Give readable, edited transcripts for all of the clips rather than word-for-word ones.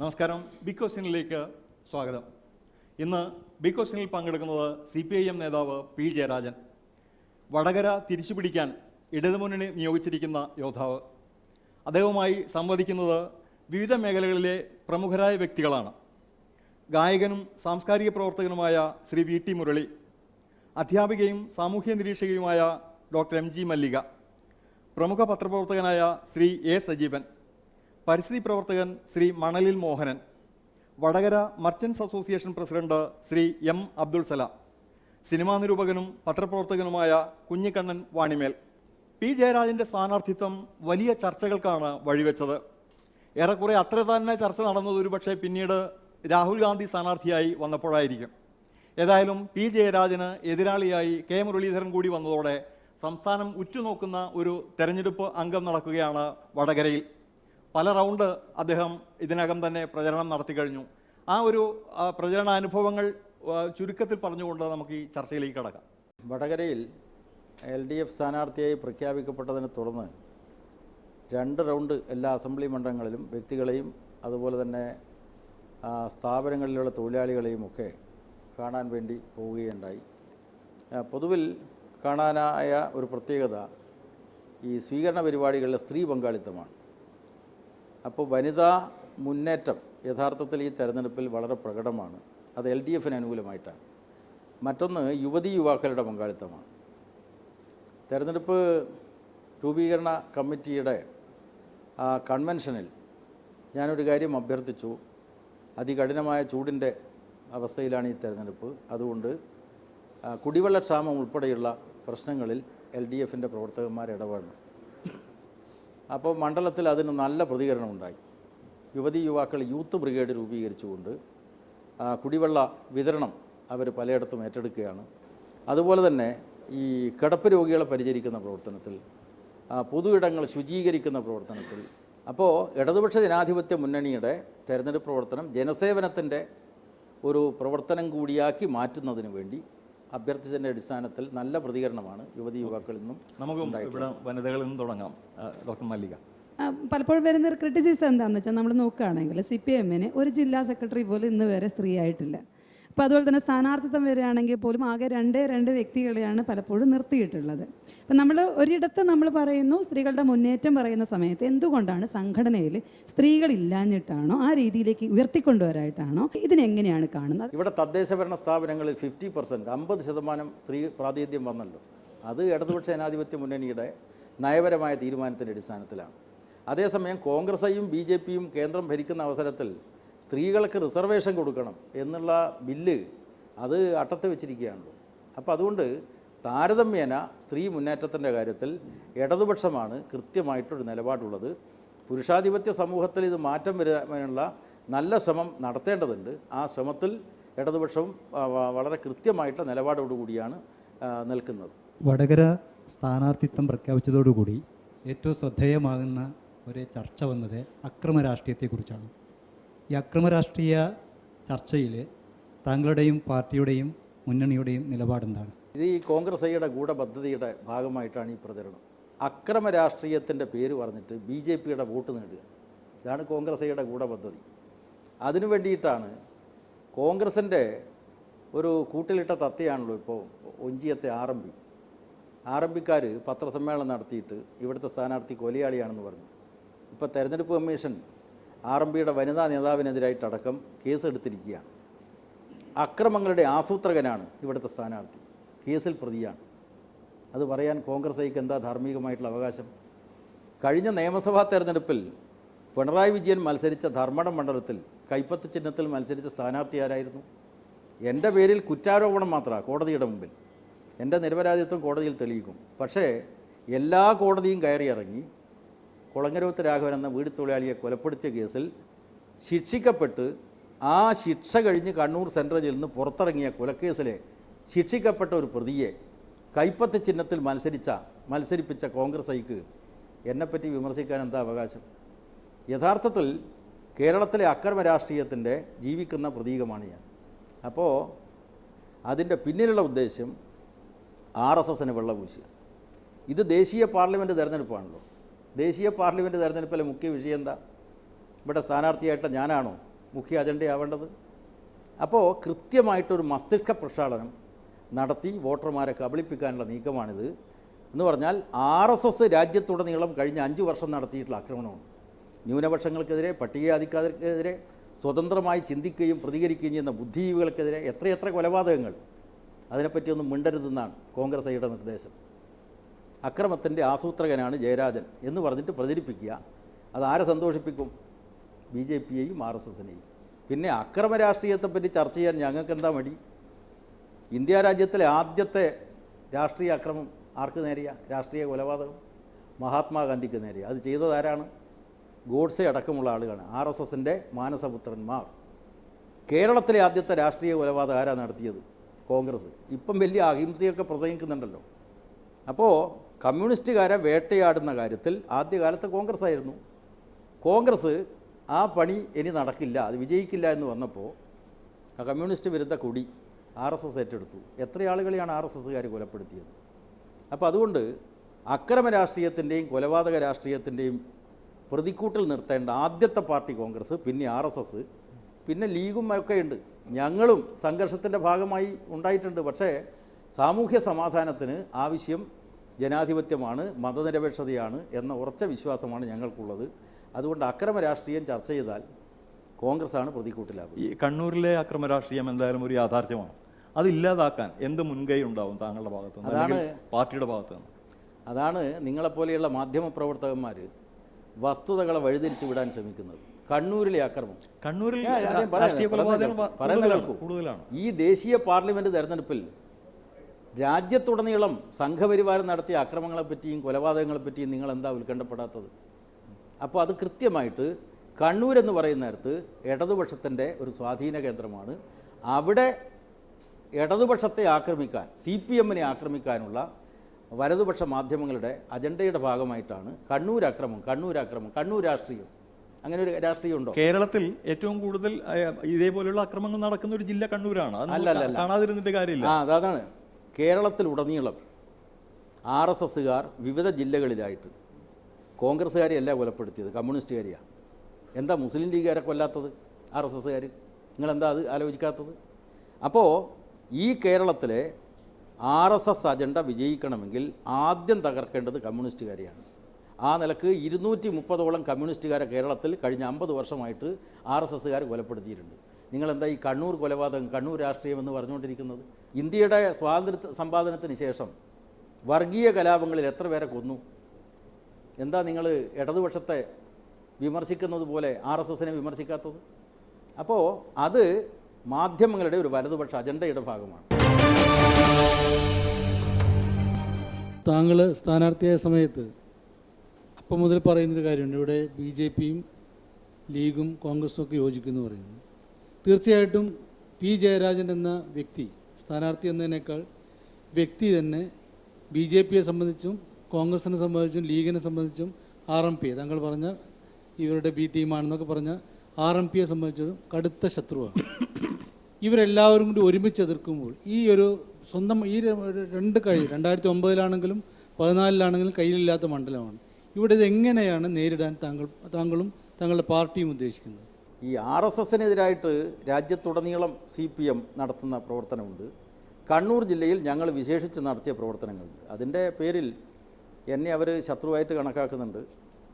നമസ്കാരം. ബിഗ് ക്വസ്റ്റ്യനിലേക്ക് സ്വാഗതം. ഇന്ന് ബിഗ് ക്വസ്റ്റ്യനിൽ പങ്കെടുക്കുന്നത് CPIM നേതാവ് പി ജയരാജൻ. വടകര തിരിച്ചുപിടിക്കാൻ ഇടതുമുന്നണി നിയോഗിച്ചിരിക്കുന്ന യോദ്ധാവ്. അദ്ദേഹവുമായി സംവദിക്കുന്നത് വിവിധ മേഖലകളിലെ പ്രമുഖരായ വ്യക്തികളാണ്. ഗായകനും സാംസ്കാരിക പ്രവർത്തകനുമായ ശ്രീ VT മുരളി, അധ്യാപികയും സാമൂഹ്യ നിരീക്ഷകയുമായ ഡോക്ടർ MG മല്ലിക, പ്രമുഖ പത്രപ്രവർത്തകനായ ശ്രീ A സജീവൻ, പരിസ്ഥിതി പ്രവർത്തകൻ Shri Manalil Mohanan, Vadakara merchants association president Shri M Abdul Salam, cinema നിരൂപകനും പത്രപ്രവർത്തകനുമായ കുഞ്ഞിക്കണ്ണൻ വാണിമേൽ. പി ജയരാജൻ്റെ സ്ഥാനാർത്ഥിത്വം വലിയ ചർച്ചകൾക്കാണ് വഴിവെച്ചത്. ഏറെക്കുറെ അത്ര തന്നെ ചർച്ച നടന്നത് ഒരുപക്ഷെ പിന്നീട് രാഹുൽ ഗാന്ധി സ്ഥാനാർത്ഥിയായി വന്നപ്പോഴായിരിക്കും. ഏതായാലും പി ജയരാജന് എതിരാളിയായി K മുരളീധരൻ കൂടി വന്നതോടെ സംസ്ഥാനം ഉറ്റുനോക്കുന്ന ഒരു തെരഞ്ഞെടുപ്പ് അംഗം നടക്കുകയാണ് വടകരയിൽ. പല റൗണ്ട് അദ്ദേഹം ഇതിനകം തന്നെ പ്രചരണം നടത്തി കഴിഞ്ഞു. ആ ഒരു പ്രചരണാനുഭവങ്ങൾ ചുരുക്കത്തിൽ പറഞ്ഞുകൊണ്ട് നമുക്ക് ഈ ചർച്ചയിലേക്ക് കടക്കാം. വടകരയിൽ LDF സ്ഥാനാർത്ഥിയായി പ്രഖ്യാപിക്കപ്പെട്ടതിനെ തുടർന്ന് 2 റൗണ്ട് എല്ലാ അസംബ്ലി മണ്ഡലങ്ങളിലും വ്യക്തികളെയും അതുപോലെ തന്നെ സ്ഥാപനങ്ങളിലുള്ള തൊഴിലാളികളെയും ഒക്കെ കാണാൻ വേണ്ടി പോവുകയുണ്ടായി. പൊതുവിൽ കാണാനായ ഒരു പ്രത്യേകത ഈ സ്വീകരണ പരിപാടികളിലെ സ്ത്രീ പങ്കാളിത്തമാണ്. അപ്പോൾ വനിതാ മുന്നേറ്റം യഥാർത്ഥത്തിൽ ഈ തെരഞ്ഞെടുപ്പിൽ വളരെ പ്രകടമാണ്. അത് LDFന് അനുകൂലമായിട്ടാണ്. മറ്റൊന്ന് യുവതീ യുവാക്കളുടെ പങ്കാളിത്തമാണ്. തെരഞ്ഞെടുപ്പ് രൂപീകരണ കമ്മിറ്റിയുടെ കൺവെൻഷനിൽ ഞാനൊരു കാര്യം അഭ്യർത്ഥിച്ചു. അതികഠിനമായ ചൂടിൻ്റെ അവസ്ഥയിലാണ് ഈ തെരഞ്ഞെടുപ്പ്. അതുകൊണ്ട് കുടിവെള്ളക്ഷാമം ഉൾപ്പെടെയുള്ള പ്രശ്നങ്ങളിൽ LDFൻ്റെ പ്രവർത്തകന്മാർ ഇടപെടണം. അപ്പോൾ മണ്ഡലത്തിൽ അതിന് നല്ല പ്രതികരണമുണ്ടായി. യുവതീ യുവാക്കൾ യൂത്ത് ബ്രിഗേഡ് രൂപീകരിച്ചുകൊണ്ട് കുടിവെള്ള വിതരണം അവർ പലയിടത്തും ഏറ്റെടുക്കുകയാണ്. അതുപോലെ തന്നെ ഈ കിടപ്പ് രോഗികളെ പരിചരിക്കുന്ന പ്രവർത്തനത്തിൽ, പൊതു ഇടങ്ങൾ ശുചീകരിക്കുന്ന പ്രവർത്തനത്തിൽ. അപ്പോൾ ഇടതുപക്ഷ ജനാധിപത്യ മുന്നണിയുടെ തെരഞ്ഞെടുപ്പ് പ്രവർത്തനം ജനസേവനത്തിൻ്റെ ഒരു പ്രവർത്തനം കൂടിയാക്കി മാറ്റുന്നതിന് വേണ്ടി അഭ്യർത്ഥിച്ചതിൻ്റെ അടിസ്ഥാനത്തിൽ നല്ല പ്രതികരണമാണ് യുവതീ യുവാക്കളിൽ നിന്നും. നമുക്ക് ഇവിടെ വനിതകളിൽ നിന്നും തുടങ്ങാം. ഡോക്ടർ മല്ലിക, പലപ്പോഴും വരുന്നൊരു ക്രിറ്റിസിസം എന്താണെന്ന് വെച്ചാൽ നമ്മൾ നോക്കുകയാണെങ്കിൽ CPIMന് ഒരു ജില്ലാ സെക്രട്ടറി പോലും ഇന്ന് വരെ സ്ത്രീ ആയിട്ടില്ല. അപ്പോൾ അതുപോലെ തന്നെ സ്ഥാനാർത്ഥിത്വം വരികയാണെങ്കിൽ പോലും ആകെ 2 വ്യക്തികളെയാണ് പലപ്പോഴും നിർത്തിയിട്ടുള്ളത്. അപ്പം ഒരിടത്ത് നമ്മൾ പറയുന്നു സ്ത്രീകളുടെ മുന്നേറ്റം പറയുന്ന സമയത്ത് എന്തുകൊണ്ടാണ് സംഘടനയിൽ സ്ത്രീകളില്ലാഞ്ഞിട്ടാണോ, ആ രീതിയിലേക്ക് ഉയർത്തിക്കൊണ്ടുവരായിട്ടാണോ, ഇതിനെങ്ങനെയാണ് കാണുന്നത്? ഇവിടെ തദ്ദേശഭരണ സ്ഥാപനങ്ങളിൽ 50%, 50% സ്ത്രീ പ്രാതിനിധ്യം വന്നല്ലോ. അത് ഇടതുപക്ഷ ജനാധിപത്യ മുന്നണിയുടെ നയപരമായ തീരുമാനത്തിൻ്റെ അടിസ്ഥാനത്തിലാണ്. അതേസമയം കോൺഗ്രസും BJPയും കേന്ദ്രം ഭരിക്കുന്ന അവസരത്തിൽ സ്ത്രീകൾക്ക് റിസർവേഷൻ കൊടുക്കണം എന്നുള്ള ബില്ല് അത് അട്ടത്ത് വെച്ചിരിക്കുകയാണല്ലോ. അപ്പോൾ അതുകൊണ്ട് താരതമ്യേന സ്ത്രീ മുന്നേറ്റത്തിൻ്റെ കാര്യത്തിൽ ഇടതുപക്ഷമാണ് കൃത്യമായിട്ടൊരു നിലപാടുള്ളത്. പുരുഷാധിപത്യ സമൂഹത്തിൽ ഇത് മാറ്റം വരുവാനുള്ള നല്ല ശ്രമം നടത്തേണ്ടതുണ്ട്. ആ ശ്രമത്തിൽ ഇടതുപക്ഷവും വളരെ കൃത്യമായിട്ടുള്ള നിലപാടോടുകൂടിയാണ് നിൽക്കുന്നത്. വടകര സ്ഥാനാർത്ഥിത്വം പ്രഖ്യാപിച്ചതോടുകൂടി ഏറ്റവും ശ്രദ്ധേയമാകുന്ന ഒരു ചർച്ച വന്നത് അക്രമ രാഷ്ട്രീയത്തെക്കുറിച്ചാണ്. ഈ അക്രമ രാഷ്ട്രീയ ചർച്ചയിൽ താങ്കളുടെയും പാർട്ടിയുടെയും മുന്നണിയുടെയും നിലപാടെന്താണ്? ഇത് ഈ കോൺഗ്രസ് ഐയുടെ ഗൂഢപദ്ധതിയുടെ ഭാഗമായിട്ടാണ് ഈ പ്രചരണം. അക്രമ രാഷ്ട്രീയത്തിൻ്റെ പേര് പറഞ്ഞിട്ട് BJPയുടെ വോട്ട് നേടുക, ഇതാണ് കോൺഗ്രസ് ഐയുടെ ഗൂഢപദ്ധതി. അതിനു വേണ്ടിയിട്ടാണ് കോൺഗ്രസിൻ്റെ ഒരു കൂട്ടിലിട്ട തത്തയാണല്ലോ ഇപ്പോൾ ഒഞ്ചിയത്തെ RMP പത്രസമ്മേളനം നടത്തിയിട്ട് ഇവിടുത്തെ സ്ഥാനാർത്ഥി കൊലയാളിയാണെന്ന് പറഞ്ഞു. ഇപ്പോൾ തെരഞ്ഞെടുപ്പ് കമ്മീഷൻ RMPയുടെ വനിതാ നേതാവിനെതിരായിട്ടടക്കം കേസെടുത്തിരിക്കുകയാണ്. അക്രമങ്ങളുടെ ആസൂത്രകനാണ് ഇവിടുത്തെ സ്ഥാനാർത്ഥി, കേസിൽ പ്രതിയാണ്. അത് പറയാൻ കോൺഗ്രസ് ഐക്ക് എന്താ ധാർമ്മികമായിട്ടുള്ള അവകാശം? കഴിഞ്ഞ നിയമസഭാ തെരഞ്ഞെടുപ്പിൽ പിണറായി വിജയൻ മത്സരിച്ച ധർമ്മടം മണ്ഡലത്തിൽ കൈപ്പത്ത് ചിഹ്നത്തിൽ മത്സരിച്ച സ്ഥാനാർത്ഥി ആരായിരുന്നു? എൻ്റെ പേരിൽ കുറ്റാരോപണം മാത്രമാണ് കോടതിയുടെ മുമ്പിൽ. എൻ്റെ നിരപരാധിത്വം കോടതിയിൽ തെളിയിക്കും. പക്ഷേ എല്ലാ കോടതിയും കയറിയിറങ്ങി കുളങ്ങരോത്ത് രാഘവൻ എന്ന വീട് തൊഴിലാളിയെ കൊലപ്പെടുത്തിയ കേസിൽ ശിക്ഷിക്കപ്പെട്ട് ആ ശിക്ഷ കഴിഞ്ഞ് കണ്ണൂർ സെൻട്രൽ ജയിലിൽ നിന്ന് പുറത്തിറങ്ങിയ കൊലക്കേസിലെ ശിക്ഷിക്കപ്പെട്ട ഒരു പ്രതിയെ കൈപ്പത്ത് ചിഹ്നത്തിൽ മത്സരിപ്പിച്ച കോൺഗ്രസ് ഐക്ക് എന്നെപ്പറ്റി വിമർശിക്കാൻ എന്താ അവകാശം? യഥാർത്ഥത്തിൽ കേരളത്തിലെ അക്രമ രാഷ്ട്രീയത്തിൻ്റെ ജീവിക്കുന്ന പ്രതീകമാണ് ഞാൻ. അപ്പോൾ അതിൻ്റെ പിന്നിലുള്ള ഉദ്ദേശ്യം RSSന് വെള്ളപൂശുക. ഇത് ദേശീയ പാർലമെൻറ്റ് തെരഞ്ഞെടുപ്പാണല്ലോ. ദേശീയ പാർലമെൻറ്റ് തെരഞ്ഞെടുപ്പിലെ മുഖ്യ വിഷയം എന്താ? ഇവിടെ സ്ഥാനാർത്ഥിയായിട്ട് ഞാനാണോ മുഖ്യ അജണ്ടയാവേണ്ടത്? അപ്പോൾ കൃത്യമായിട്ടൊരു മസ്തിഷ്ക പ്രക്ഷാളനം നടത്തി വോട്ടർമാരെ കബളിപ്പിക്കാനുള്ള നീക്കമാണിത്. എന്ന് പറഞ്ഞാൽ RSS രാജ്യത്തുടനീളം കഴിഞ്ഞ 5 വർഷം നടത്തിയിട്ടുള്ള ആക്രമണമാണ്. ന്യൂനപക്ഷങ്ങൾക്കെതിരെ, പട്ടികജാതിക്കാർക്കെതിരെ, സ്വതന്ത്രമായി ചിന്തിക്കുകയും പ്രതികരിക്കുകയും ചെയ്യുന്ന ബുദ്ധിജീവികൾക്കെതിരെ എത്രയെത്ര കൊലപാതകങ്ങൾ. അതിനെപ്പറ്റിയൊന്നും മിണ്ടരുതെന്നാണ് കോൺഗ്രസ് ഐയുടെ നിർദ്ദേശം. അക്രമത്തിൻ്റെ ആസൂത്രകനാണ് ജയരാജൻ എന്ന് പറഞ്ഞിട്ട് പ്രചരിപ്പിക്കുക. അതാരെ സന്തോഷിപ്പിക്കും? BJPയെയും RSSനെയും. പിന്നെ അക്രമ രാഷ്ട്രീയത്തെപ്പറ്റി ചർച്ച ചെയ്യാൻ ഞങ്ങൾക്ക് എന്താ മടി? ഇന്ത്യ രാജ്യത്തിലെ ആദ്യത്തെ രാഷ്ട്രീയ അക്രമം ആർക്ക് നേരെയാ? രാഷ്ട്രീയ കൊലപാതകം മഹാത്മാഗാന്ധിക്ക് നേരെയാ. അത് ചെയ്തതാരാണ്? ഗോഡ്സെ അടക്കമുള്ള ആളുകളാണ്, RSSൻ്റെ മാനസപുത്രന്മാർ. കേരളത്തിലെ ആദ്യത്തെ രാഷ്ട്രീയ കൊലപാതകം ആരാ നടത്തിയത്? കോൺഗ്രസ്. ഇപ്പം വലിയ അഹിംസയൊക്കെ പ്രസംഗിക്കുന്നുണ്ടല്ലോ. അപ്പോൾ കമ്മ്യൂണിസ്റ്റുകാരെ വേട്ടയാടുന്ന കാര്യത്തിൽ ആദ്യകാലത്ത് കോൺഗ്രസ് ആയിരുന്നു. കോൺഗ്രസ് ആ പണി ഇനി നടക്കില്ല, അത് വിജയിക്കില്ല എന്ന് വന്നപ്പോൾ ആ കമ്മ്യൂണിസ്റ്റ് വിരുദ്ധ കൊടി RSS ഏറ്റെടുത്തു. എത്ര ആളുകളെയാണ് RSSകാർ കൊലപ്പെടുത്തിയത്? അപ്പോൾ അതുകൊണ്ട് അക്രമ രാഷ്ട്രീയത്തിൻ്റെയും കൊലപാതക രാഷ്ട്രീയത്തിൻ്റെയും പ്രതിക്കൂട്ടിൽ നിർത്തേണ്ട ആദ്യത്തെ പാർട്ടി കോൺഗ്രസ്, പിന്നെ RSS, പിന്നെ ലീഗും ഒക്കെ ഉണ്ട്. ഞങ്ങളും സംഘർഷത്തിൻ്റെ ഭാഗമായി ഉണ്ടായിട്ടുണ്ട്. പക്ഷേ സാമൂഹ്യ സമാധാനത്തിന് ആവശ്യം ജനാധിപത്യമാണ്, മതനിരപേക്ഷതയാണ് എന്ന ഉറച്ച വിശ്വാസമാണ് ഞങ്ങൾക്കുള്ളത്. അതുകൊണ്ട് അക്രമ രാഷ്ട്രീയം ചർച്ച ചെയ്താൽ കോൺഗ്രസ്സാണ് പ്രതിക്കൂട്ടിലാകും. ഈ കണ്ണൂരിലെ അക്രമ രാഷ്ട്രീയം എന്തായാലും ഒരു യാഥാർത്ഥ്യമാണ്. അതില്ലാതാക്കാൻ എന്ത് മുൻകൈ ഉണ്ടാവും താങ്കളുടെ ഭാഗത്ത് നിന്ന്, അല്ലെങ്കിൽ പാർട്ടിയുടെ ഭാഗത്ത് നിന്ന്? അതാണ് നിങ്ങളെപ്പോലെയുള്ള മാധ്യമപ്രവർത്തകന്മാർ വസ്തുതകളെ വഴിതിരിച്ചു വിടാൻ ശ്രമിക്കുന്നത്. കണ്ണൂരിലെ അക്രമം, കണ്ണൂരിൽ കൂടുതലാണ്. ഈ ദേശീയ പാർലമെൻറ്റ് തെരഞ്ഞെടുപ്പിൽ രാജ്യത്തുടനീളം സംഘപരിവാരം നടത്തിയ അക്രമങ്ങളെപ്പറ്റിയും കൊലപാതകങ്ങളെപ്പറ്റിയും നിങ്ങൾ എന്താ ഉത്കണ്ഠപ്പെടാത്തത്? അപ്പോൾ അത് കൃത്യമായിട്ട് കണ്ണൂരെന്ന് പറയുന്ന നേരത്ത് ഇടതുപക്ഷത്തിൻ്റെ ഒരു സ്വാധീന കേന്ദ്രമാണ്. അവിടെ ഇടതുപക്ഷത്തെ ആക്രമിക്കാൻ, CPMനെ ആക്രമിക്കാനുള്ള വലതുപക്ഷ മാധ്യമങ്ങളുടെ അജണ്ടയുടെ ഭാഗമായിട്ടാണ് കണ്ണൂരാക്രമം, കണ്ണൂർ രാഷ്ട്രീയം. അങ്ങനെ ഒരു രാഷ്ട്രീയം ഉണ്ടോ? കേരളത്തിൽ ഏറ്റവും കൂടുതൽ ഇതേപോലെയുള്ള അക്രമങ്ങൾ നടക്കുന്ന ഒരു ജില്ല കണ്ണൂരാണ്. കാണാതിരുന്നിട്ട് കാര്യമില്ല. അതാണ് കേരളത്തിലുടനീളം RSSകാർ വിവിധ ജില്ലകളിലായിട്ട് കോൺഗ്രസ്സുകാരെയല്ല കൊലപ്പെടുത്തിയത്, കമ്മ്യൂണിസ്റ്റുകാരെയാണ്. എന്താ മുസ്ലിം ലീഗുകാരെ കൊല്ലാത്തത്? RSSകാർ. നിങ്ങളെന്താ അത് ആലോചിക്കാത്തത്? അപ്പോൾ ഈ കേരളത്തിലെ RSS അജണ്ട വിജയിക്കണമെങ്കിൽ ആദ്യം തകർക്കേണ്ടത് കമ്മ്യൂണിസ്റ്റുകാരെയാണ്. ആ നിലക്ക് 230ഓളം കമ്മ്യൂണിസ്റ്റുകാരെ കേരളത്തിൽ കഴിഞ്ഞ 50 വർഷമായിട്ട് RSSകാർ കൊലപ്പെടുത്തിയിട്ടുണ്ട്. നിങ്ങളെന്താ ഈ കണ്ണൂർ കൊലപാതകം, കണ്ണൂർ രാഷ്ട്രീയം എന്ന് പറഞ്ഞുകൊണ്ടിരിക്കുന്നത്? ഇന്ത്യയുടെ സ്വാതന്ത്ര്യ സമ്പാദനത്തിന് ശേഷം വർഗീയ കലാപങ്ങളിൽ എത്ര പേരെ കൊന്നു? എന്താ നിങ്ങൾ ഇടതുപക്ഷത്തെ വിമർശിക്കുന്നത് പോലെ RSSനെ വിമർശിക്കാത്തത്? അപ്പോൾ അത് മാധ്യമങ്ങളുടെ ഒരു വലതുപക്ഷ അജണ്ടയുടെ ഭാഗമാണ്. താങ്കൾ സ്ഥാനാർത്ഥിയായ സമയത്ത് അപ്പം മുതൽ പറയുന്നൊരു കാര്യമുണ്ട്, ഇവിടെ BJPയും ലീഗും കോൺഗ്രസും ഒക്കെ യോജിക്കുന്നു പറയുന്നു. തീർച്ചയായിട്ടും P. ജയരാജൻ എന്ന വ്യക്തി, സ്ഥാനാർത്ഥി എന്നതിനേക്കാൾ വ്യക്തി തന്നെ BJPയെ സംബന്ധിച്ചും കോൺഗ്രസിനെ സംബന്ധിച്ചും ലീഗിനെ സംബന്ധിച്ചും RMP, താങ്കൾ പറഞ്ഞ ഇവരുടെ B ടീമാണെന്നൊക്കെ പറഞ്ഞ RMPയെ സംബന്ധിച്ചും കടുത്ത ശത്രുവാണ്. ഇവരെല്ലാവരും കൂടി ഒരുമിച്ച് എതിർക്കുമ്പോൾ ഈ ഒരു സ്വന്തം ഈ 2009 14 കയ്യിലില്ലാത്ത മണ്ഡലമാണ്. ഇവിടെ ഇത് എങ്ങനെയാണ് നേരിടാൻ താങ്കളും താങ്കളുടെ പാർട്ടിയും ഉദ്ദേശിക്കുന്നത്? ഈ RSSനെതിരായിട്ട് രാജ്യത്തുടനീളം CPM നടത്തുന്ന പ്രവർത്തനമുണ്ട്. കണ്ണൂർ ജില്ലയിൽ ഞങ്ങൾ വിശേഷിച്ച് നടത്തിയ പ്രവർത്തനങ്ങളുണ്ട്. അതിൻ്റെ പേരിൽ എന്നെ അവർ ശത്രുവായിട്ട് കണക്കാക്കുന്നുണ്ട്.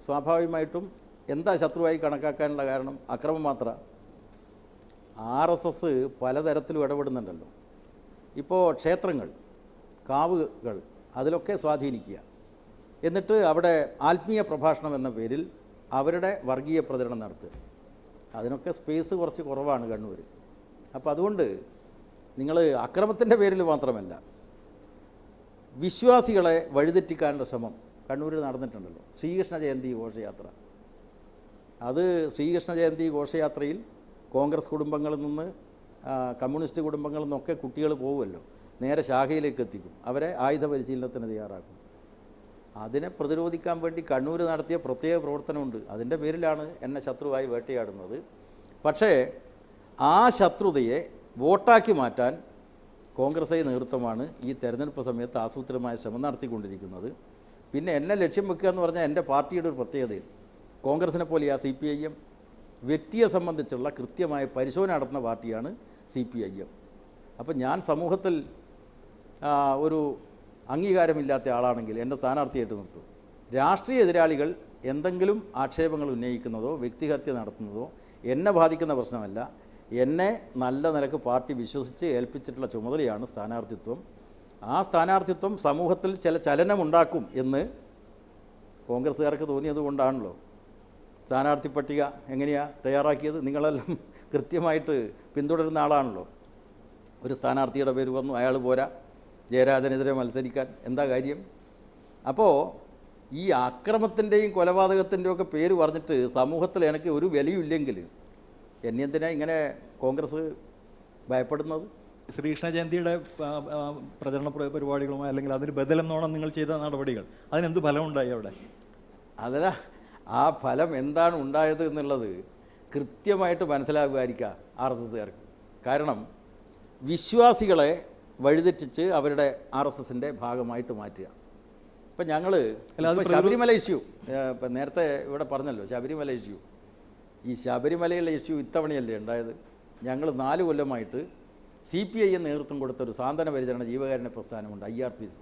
സ്വാഭാവികമായിട്ടും എന്താ ശത്രുവായി കണക്കാക്കാനുള്ള കാരണം? അക്രമം മാത്രമാണ്. RSS പലതരത്തിലും ഇടപെടുന്നുണ്ടല്ലോ. ഇപ്പോൾ ക്ഷേത്രങ്ങൾ, കാവുകൾ, അതിലൊക്കെ സ്വാധീനിക്കുക, എന്നിട്ട് അവിടെ ആത്മീയ പ്രഭാഷണം എന്ന പേരിൽ അവരുടെ വർഗീയ പ്രചരണം നടത്തുക. അതിനൊക്കെ സ്പേസ് കുറച്ച് കുറവാണ് കണ്ണൂർ. അപ്പോൾ അതുകൊണ്ട് നിങ്ങൾ അക്രമത്തിൻ്റെ പേരിൽ മാത്രമല്ല, വിശ്വാസികളെ വഴിതെറ്റിക്കാനുള്ള ശ്രമം കണ്ണൂരിൽ നടന്നിട്ടുണ്ടല്ലോ. ശ്രീകൃഷ്ണ ജയന്തി ഘോഷയാത്ര, അത് ശ്രീകൃഷ്ണ ജയന്തി ഘോഷയാത്രയിൽ കോൺഗ്രസ് കുടുംബങ്ങളിൽ നിന്ന് കമ്മ്യൂണിസ്റ്റ് കുടുംബങ്ങളിൽ നിന്നൊക്കെ കുട്ടികൾ പോകുമല്ലോ, നേരെ ശാഖയിലേക്ക് എത്തിക്കും, അവരെ ആയുധ പരിശീലനത്തിന് തയ്യാറാക്കും. അതിനെ പ്രതിരോധിക്കാൻ വേണ്ടി കണ്ണൂർ നടത്തിയ പ്രത്യേക പ്രവർത്തനമുണ്ട്. അതിൻ്റെ പേരിലാണ് എന്നെ ശത്രുവായി വേട്ടയാടുന്നത്. പക്ഷേ ആ ശത്രുതയെ വോട്ടാക്കി മാറ്റാൻ കോൺഗ്രസ് നേതൃത്വമാണ് ഈ തെരഞ്ഞെടുപ്പ് സമയത്ത് ആസൂത്രിതമായ ശ്രമം നടത്തിക്കൊണ്ടിരിക്കുന്നത്. പിന്നെ എന്നെ ലക്ഷ്യം വെക്കുക എന്ന് പറഞ്ഞാൽ എൻ്റെ പാർട്ടിയുടെ ഒരു പ്രത്യേകതയാണ്. കോൺഗ്രസിനെ പോലെയാ CPIM വ്യക്തിയെ സംബന്ധിച്ചുള്ള കൃത്യമായ പരിശോധന നടത്തുന്ന പാർട്ടിയാണ് CPIM. അപ്പം ഞാൻ സമൂഹത്തിൽ ഒരു അംഗീകാരമില്ലാത്ത ആളാണെങ്കിൽ എൻ്റെ സ്ഥാനാർത്ഥിയായിട്ട് നിർത്തും. രാഷ്ട്രീയ എതിരാളികൾ എന്തെങ്കിലും ആക്ഷേപങ്ങൾ ഉന്നയിക്കുന്നതോ വ്യക്തിഹത്യ നടത്തുന്നതോ എന്നെ ബാധിക്കുന്ന പ്രശ്നമല്ല. എന്നെ നല്ല നിലക്ക് പാർട്ടി വിശ്വസിച്ച് ഏൽപ്പിച്ചിട്ടുള്ള ചുമതലയാണ് സ്ഥാനാർത്ഥിത്വം. ആ സ്ഥാനാർത്ഥിത്വം സമൂഹത്തിൽ ചില ചലനമുണ്ടാക്കും എന്ന് കോൺഗ്രസ്സുകാർക്ക് തോന്നിയത് കൊണ്ടാണല്ലോ സ്ഥാനാർത്ഥി പട്ടിക എങ്ങനെയാണ് തയ്യാറാക്കിയത്. നിങ്ങളെല്ലാം കൃത്യമായിട്ട് പിന്തുടരുന്ന ആളാണല്ലോ. ഒരു സ്ഥാനാർത്ഥിയുടെ പേര് വന്നു, അയാൾ പോരാ, ജയരാജനെതിരെ മത്സരിക്കാൻ, എന്താ കാര്യം? അപ്പോൾ ഈ അക്രമത്തിൻ്റെയും കൊലപാതകത്തിൻ്റെയും ഒക്കെ പേര് പറഞ്ഞിട്ട് സമൂഹത്തിൽ എനിക്ക് ഒരു വിലയില്ലെങ്കിൽ എന്നെ എന്തിനാ ഇങ്ങനെ കോൺഗ്രസ് ഭയപ്പെടുന്നത്? ശ്രീകൃഷ്ണ ജയന്തിയുടെ പ്രചരണ പരിപാടികളുമായി അല്ലെങ്കിൽ അതിന് ബദലെന്നോണം നിങ്ങൾ ചെയ്ത നടപടികൾ അതിനെന്ത് ഫലമുണ്ടായി അവിടെ? അതല്ല, ആ ഫലം എന്താണ് ഉണ്ടായത് എന്നുള്ളത് കൃത്യമായിട്ട് മനസ്സിലാകുമായിരിക്കുക RSSകാർക്ക്. കാരണം വിശ്വാസികളെ വഴിതെറ്റിച്ച് അവരുടെ RSSൻ്റെ ഭാഗമായിട്ട് മാറ്റുക. ഇപ്പം ഞങ്ങൾ ശബരിമല ഇഷ്യൂ ഇപ്പം നേരത്തെ ഇവിടെ പറഞ്ഞല്ലോ, ശബരിമല ഇഷ്യൂ. ഈ ശബരിമലയിലെ ഇഷ്യൂ ഇത്തവണയല്ലേ ഉണ്ടായത്? ഞങ്ങൾ 4 കൊല്ലമായിട്ട് CPIM നേതൃത്വം കൊടുത്തൊരു സാന്ത്വന പരിചരണ ജീവകാരുണ്യ പ്രസ്ഥാനമുണ്ട്, IRPC.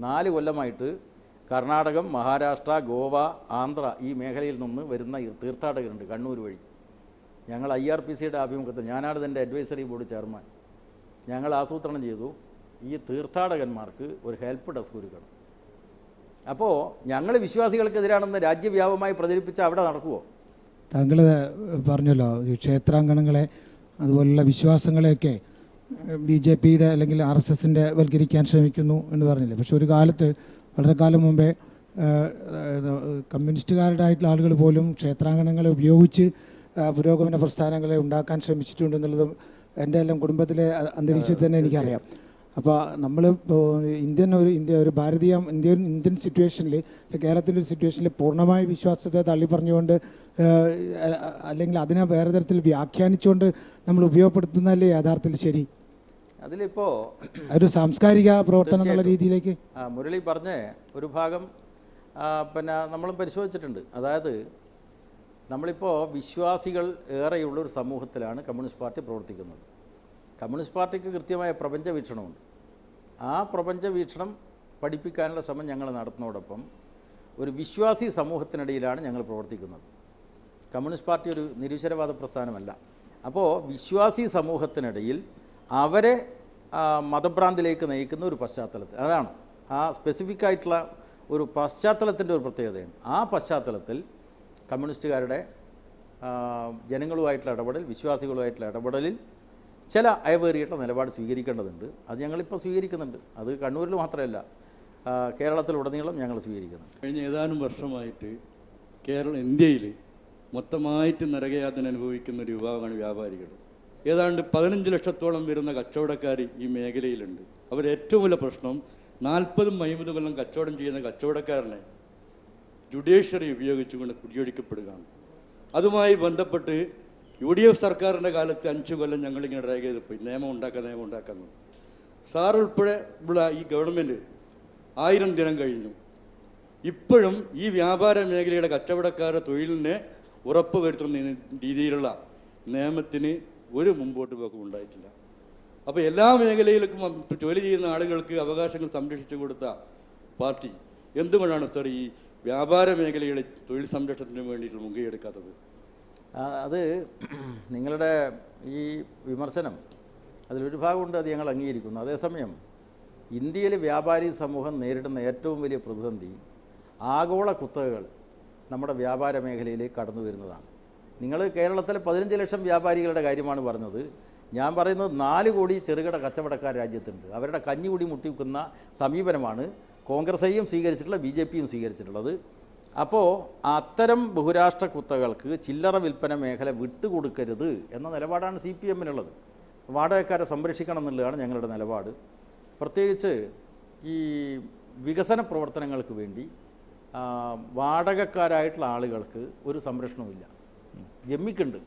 4 കൊല്ലമായിട്ട് കർണാടകം, മഹാരാഷ്ട്ര, ഗോവ, ആന്ധ്ര ഈ മേഖലയിൽ നിന്ന് വരുന്ന തീർത്ഥാടകരുണ്ട് കണ്ണൂർ വഴി. ഞങ്ങൾ IRPCയുടെ ആഭിമുഖ്യത്തിൽ, ഞാനാണ് ഇതിൻ്റെ അഡ്വൈസറി ബോർഡ് ചെയർമാൻ, ഞങ്ങൾ ആസൂത്രണം ചെയ്തു ഈ തീർത്ഥാടകന്മാർക്ക് ഒരു ഹെൽപ്പ് ഡെസ്ക് ഒരുക്കണം. അപ്പോൾ ഞങ്ങൾ വിശ്വാസികൾക്കെതിരാണെന്ന് രാജ്യവ്യാപകമായി പ്രചരിപ്പിച്ച അവിടെ നടക്കുമോ? താങ്കൾ പറഞ്ഞല്ലോ ഈ ക്ഷേത്രാങ്കണങ്ങളെ അതുപോലുള്ള വിശ്വാസങ്ങളെയൊക്കെ BJPയുടെ അല്ലെങ്കിൽ RSSൻ്റെ വൽക്കരിക്കാൻ ശ്രമിക്കുന്നു എന്ന് പറഞ്ഞില്ലേ. പക്ഷെ ഒരു കാലത്ത്, വളരെ കാലം മുമ്പേ കമ്മ്യൂണിസ്റ്റുകാരുടെ ആയിട്ടുള്ള ആളുകൾ പോലും ക്ഷേത്രാങ്കണങ്ങളെ ഉപയോഗിച്ച് പുരോഗമന പ്രസ്ഥാനങ്ങളെ ഉണ്ടാക്കാൻ ശ്രമിച്ചിട്ടുണ്ടെന്നുള്ളത് എൻ്റെ എല്ലാം കുടുംബത്തിലെ അന്തരീക്ഷത്തിൽ തന്നെ എനിക്കറിയാം. അപ്പോൾ നമ്മൾ ഒരു ഭാരതീയ ഇന്ത്യൻ സിറ്റുവേഷനിൽ, കേരളത്തിൻ്റെ ഒരു സിറ്റുവേഷനിൽ പൂർണ്ണമായ വിശ്വാസത്തെ തള്ളിപ്പറഞ്ഞുകൊണ്ട് അല്ലെങ്കിൽ അതിനെ വേറെ തരത്തിൽ വ്യാഖ്യാനിച്ചുകൊണ്ട് നമ്മൾ ഉപയോഗപ്പെടുത്തുന്നതല്ലേ യഥാർത്ഥത്തിൽ ശരി? അതിലിപ്പോൾ ഒരു സാംസ്കാരിക പ്രവർത്തനം എന്നുള്ള രീതിയിലേക്ക് മുരളി പറഞ്ഞ ഒരു ഭാഗം പിന്നെ നമ്മളും പരിശോധിച്ചിട്ടുണ്ട്. അതായത് നമ്മളിപ്പോൾ വിശ്വാസികൾ ഏറെയുള്ളൊരു സമൂഹത്തിലാണ് കമ്മ്യൂണിസ്റ്റ് പാർട്ടി പ്രവർത്തിക്കുന്നത്. കമ്മ്യൂണിസ്റ്റ് പാർട്ടിക്ക് കൃത്യമായ പ്രപഞ്ച വീക്ഷണമുണ്ട്. ആ പ്രപഞ്ച വീക്ഷണം പഠിപ്പിക്കാനുള്ള ശ്രമം ഞങ്ങൾ നടത്തുന്നതോടൊപ്പം ഒരു വിശ്വാസി സമൂഹത്തിനിടയിലാണ് ഞങ്ങൾ പ്രവർത്തിക്കുന്നത്. കമ്മ്യൂണിസ്റ്റ് പാർട്ടി ഒരു നിരീശ്വരവാദ പ്രസ്ഥാനമല്ല. അപ്പോൾ വിശ്വാസി സമൂഹത്തിനിടയിൽ അവരെ മതഭ്രാന്തിലേക്ക് നയിക്കുന്ന ഒരു പശ്ചാത്തലത്തിൽ, അതാണ് ആ സ്പെസിഫിക് ആയിട്ടുള്ള ഒരു പശ്ചാത്തലത്തിൻ്റെ ഒരു പ്രത്യേകതയാണ്. ആ പശ്ചാത്തലത്തിൽ കമ്മ്യൂണിസ്റ്റുകാരുടെ ജനങ്ങളുമായിട്ടുള്ള ഇടപെടൽ, വിശ്വാസികളുമായിട്ടുള്ള ഇടപെടലിൽ ചില അയവേറിയിട്ടുള്ള നിലപാട് സ്വീകരിക്കേണ്ടതുണ്ട്. അത് ഞങ്ങളിപ്പോൾ സ്വീകരിക്കുന്നുണ്ട്. അത് കണ്ണൂരിൽ മാത്രമല്ല, കേരളത്തിലുടനീളം ഞങ്ങൾ സ്വീകരിക്കുന്നുണ്ട്. കഴിഞ്ഞ ഏതാനും വർഷമായിട്ട് ഇന്ത്യയിൽ മൊത്തമായിട്ട് നരകയാതന അനുഭവിക്കുന്ന ഒരു വിഭാഗമാണ് വ്യാപാരികൾ. ഏതാണ്ട് 15 ലക്ഷത്തോളം വരുന്ന കച്ചവടക്കാർ ഈ മേഖലയിലുണ്ട്. അവരുടെ ഏറ്റവും വലിയ പ്രശ്നം 40-50 കൊല്ലം കച്ചവടം ചെയ്യുന്ന കച്ചവടക്കാരനെ ജുഡീഷ്യറി ഉപയോഗിച്ചുകൊണ്ട് കുടിയൊഴിക്കപ്പെടുകയാണ്. അതുമായി ബന്ധപ്പെട്ട് UDF സർക്കാരിൻ്റെ കാലത്ത് 5 കൊല്ലം ഞങ്ങളിങ്ങനെ ഡ്രാഗ് ചെയ്ത് പോയി, നിയമം ഉണ്ടാക്കുന്നു. സാർ ഉൾപ്പെടെ ഉള്ള ഈ ഗവൺമെൻറ് 1000 ദിനം കഴിഞ്ഞു. ഇപ്പോഴും ഈ വ്യാപാര മേഖലയുടെ കച്ചവടക്കാരുടെ തൊഴിലിനെ ഉറപ്പ് വരുത്തുന്ന രീതിയിലുള്ള നിയമത്തിന് ഒരു മുമ്പോട്ട് പോക്കും ഉണ്ടായിട്ടില്ല. അപ്പോൾ എല്ലാ മേഖലയിലേക്കും ജോലി ചെയ്യുന്ന ആളുകൾക്ക് അവകാശങ്ങൾ സംരക്ഷിച്ചു കൊടുത്ത പാർട്ടി എന്തുകൊണ്ടാണ് സർ ഈ വ്യാപാര മേഖലയുടെ തൊഴിൽ സംരക്ഷണത്തിന് വേണ്ടിയിട്ട് മുൻകൈയെടുക്കാത്തത്? അത് നിങ്ങളുടെ ഈ വിമർശനം അതിലൊരു ഭാഗമുണ്ട്, അത് ഞങ്ങൾ അംഗീകരിക്കുന്നു. അതേസമയം ഇന്ത്യയിലെ വ്യാപാരി സമൂഹം നേരിടുന്ന ഏറ്റവും വലിയ പ്രതിസന്ധി ആഗോള കുത്തകകൾ നമ്മുടെ വ്യാപാര മേഖലയിലേക്ക് കടന്നു വരുന്നതാണ്. നിങ്ങൾ കേരളത്തിലെ 15 ലക്ഷം വ്യാപാരികളുടെ കാര്യമാണ് പറഞ്ഞത്. ഞാൻ പറയുന്നത് 4 കോടി ചെറുകിട കച്ചവടക്കാർ രാജ്യത്തുണ്ട്. അവരുടെ കഞ്ഞികുടി മുട്ടിക്കുന്ന സമീപനമാണ് കോൺഗ്രസ്സേയും സ്വീകരിച്ചിട്ടുള്ള BJPയും സ്വീകരിച്ചിട്ടുള്ളത്. അപ്പോൾ അത്തരം ബഹുരാഷ്ട്ര കുത്തകൾക്ക് ചില്ലറ വിൽപ്പന മേഖല വിട്ടുകൊടുക്കരുത് എന്ന നിലപാടാണ് CPMനുള്ളത്. വാടകക്കാരെ സംരക്ഷിക്കണം എന്നുള്ളതാണ് ഞങ്ങളുടെ നിലപാട്. പ്രത്യേകിച്ച് ഈ വികസന പ്രവർത്തനങ്ങൾക്ക് വേണ്ടി വാടകക്കാരായിട്ടുള്ള ആളുകൾക്ക് ഒരു സംരക്ഷണവുമില്ല. ജന്മിക്കുണ്ട്,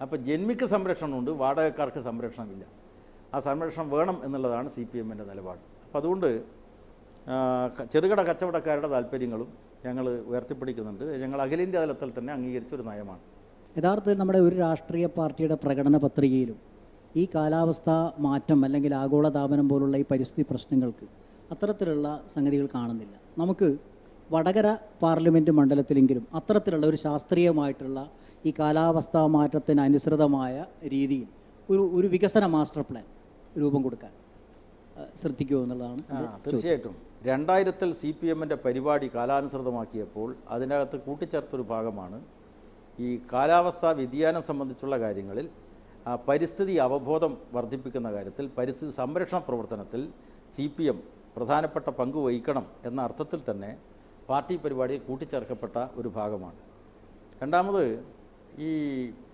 അപ്പോൾ ജന്മിക്ക് സംരക്ഷണമുണ്ട്, വാടകക്കാർക്ക് സംരക്ഷണമില്ല. ആ സംരക്ഷണം വേണം എന്നുള്ളതാണ് CPMൻ്റെ നിലപാട്. അപ്പം അതുകൊണ്ട് ചെറുകിട കച്ചവടക്കാരുടെ താല്പര്യങ്ങളും ഞങ്ങൾ ഉയർത്തിപ്പിടിക്കുന്നുണ്ട്. ഞങ്ങൾ അഖിലേന്ത്യാ തലത്തിൽ തന്നെ അംഗീകരിച്ചൊരു നയമാണ്. യഥാർത്ഥത്തിൽ നമ്മുടെ ഒരു രാഷ്ട്രീയ പാർട്ടിയുടെ പ്രകടന പത്രികയിലും ഈ കാലാവസ്ഥാ മാറ്റം അല്ലെങ്കിൽ ആഗോളതാപനം പോലുള്ള ഈ പരിസ്ഥിതി പ്രശ്നങ്ങൾക്ക് അത്തരത്തിലുള്ള സംഗതികൾ കാണുന്നില്ല. നമുക്ക് വടകര പാർലമെൻറ്റ് മണ്ഡലത്തിലെങ്കിലും അത്തരത്തിലുള്ള ഒരു ശാസ്ത്രീയമായിട്ടുള്ള ഈ കാലാവസ്ഥാ മാറ്റത്തിന് അനുസൃതമായ രീതിയിൽ ഒരു വികസന മാസ്റ്റർ പ്ലാൻ രൂപം കൊടുക്കാൻ ശ്രദ്ധിക്കുമോ എന്നുള്ളതാണ്. തീർച്ചയായിട്ടും 2000-ൽ CPM-ൻ്റെ പരിപാടി കാലാനുസൃതമാക്കിയപ്പോൾ അതിനകത്ത് കൂട്ടിച്ചേർത്തൊരു ഭാഗമാണ് ഈ കാലാവസ്ഥാ വ്യതിയാനം സംബന്ധിച്ചുള്ള കാര്യങ്ങളിൽ പരിസ്ഥിതി അവബോധം വർദ്ധിപ്പിക്കുന്ന കാര്യത്തിൽ പരിസ്ഥിതി സംരക്ഷണ പ്രവർത്തനത്തിൽ CPM പ്രധാനപ്പെട്ട പങ്ക് വഹിക്കണം എന്ന അർത്ഥത്തിൽ തന്നെ പാർട്ടി പരിപാടിയിൽ കൂട്ടിച്ചേർക്കപ്പെട്ട ഒരു ഭാഗമാണ്. രണ്ടാമത് ഈ